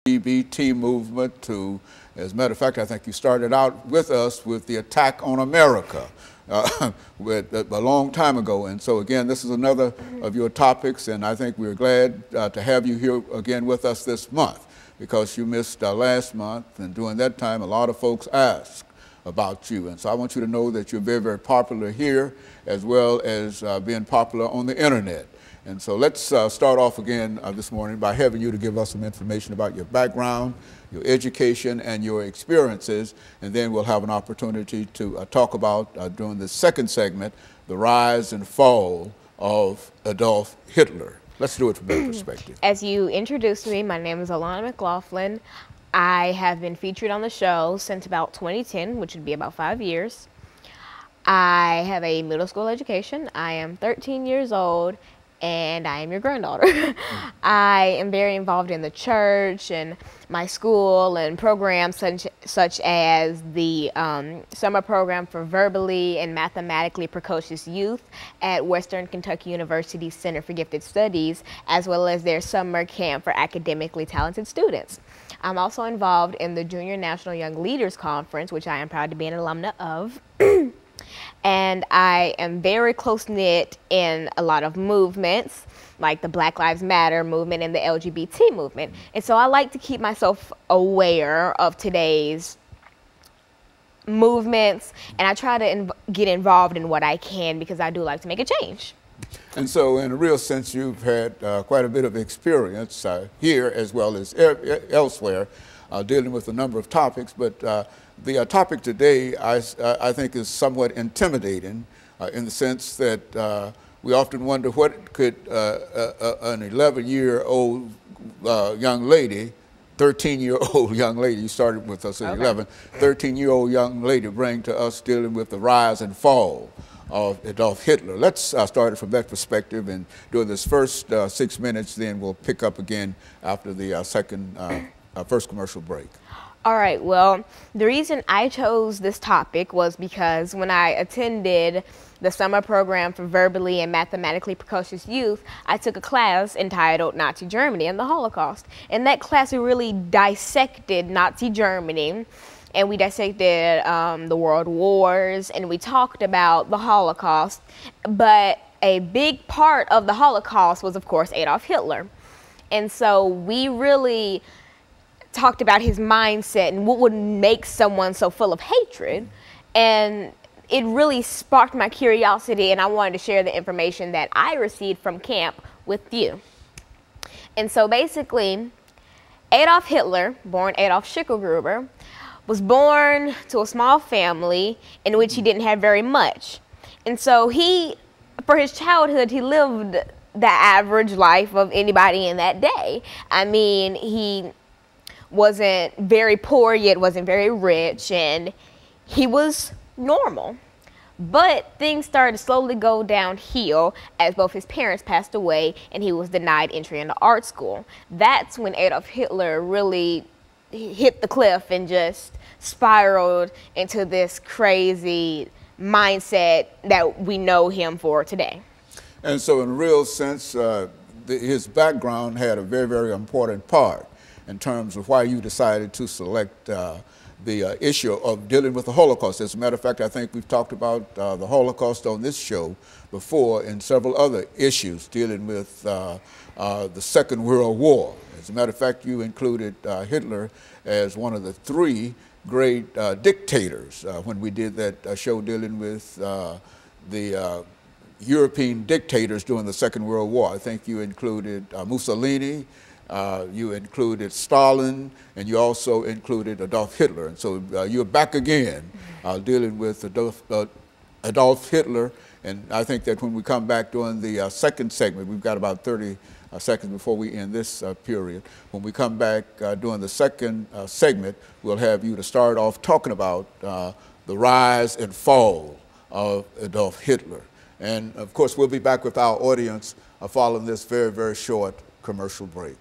LGBT movement to, as a matter of fact, I think you started out with us with the attack on America a long time ago. And so again, this is another of your topics, and I think we're glad to have you here again with us this month, because you missed last month, and during that time a lot of folks asked about you. And so I want you to know that you're very, very popular here, as well as being popular on the internet. And so let's start off again this morning by having you to give us some information about your background, your education, and your experiences, and then we'll have an opportunity to talk about, during the second segment, the rise and fall of Adolf Hitler. Let's do it from that perspective. As you introduced me, my name is Alana McLaughlin. I have been featured on the show since about 2010, which would be about 5 years. I have a middle school education. I am 13 years old, and I am your granddaughter. I am very involved in the church and my school and programs such as the summer program for verbally and mathematically precocious youth at Western Kentucky University Center for Gifted Studies, as well as their summer camp for academically talented students. I'm also involved in the Junior National Young Leaders Conference, which I am proud to be an alumna of. And I am very close-knit in a lot of movements, like the Black Lives Matter movement and the LGBT movement. And so I like to keep myself aware of today's movements, and I try to get involved in what I can, because I do like to make a change. And so in a real sense, you've had quite a bit of experience here as well as elsewhere, dealing with a number of topics, but the topic today, I think, is somewhat intimidating in the sense that we often wonder what could an 11-year-old young lady, 13-year-old young lady, you started with us at 11, 13-year-old young lady bring to us dealing with the rise and fall of Adolf Hitler. Let's start it from that perspective, and during this first 6 minutes, then we'll pick up again after the first commercial break. All right, well, the reason I chose this topic was because when I attended the summer program for verbally and mathematically precocious youth, I took a class entitled Nazi Germany and the Holocaust. In that class, we really dissected Nazi Germany, and we dissected the world wars, and we talked about the Holocaust. But a big part of the Holocaust was, of course, Adolf Hitler. And so we really talked about his mindset and what would make someone so full of hatred. And it really sparked my curiosity, and I wanted to share the information that I received from camp with you. And so basically, Adolf Hitler, born Adolf Schicklgruber, was born to a small family in which he didn't have very much. And so for his childhood, he lived the average life of anybody in that day. I mean, he wasn't very poor, yet wasn't very rich, and he was normal. But things started to slowly go downhill as both his parents passed away and he was denied entry into art school. That's when Adolf Hitler really hit the cliff and just spiraled into this crazy mindset that we know him for today. And so in a real sense, his background had a very, very important part in terms of why you decided to select the issue of dealing with the Holocaust. As a matter of fact, I think we've talked about the Holocaust on this show before in several other issues dealing with the Second World War. As a matter of fact, you included Hitler as one of the 3 great dictators when we did that show dealing with the European dictators during the Second World War. I think you included Mussolini, you included Stalin, and you also included Adolf Hitler. And so you're back again dealing with Adolf Hitler. And I think that when we come back during the second segment, we've got about 30 seconds before we end this period. When we come back during the second segment, we'll have you to start off talking about the rise and fall of Adolf Hitler. And of course, we'll be back with our audience following this very, very short commercial break.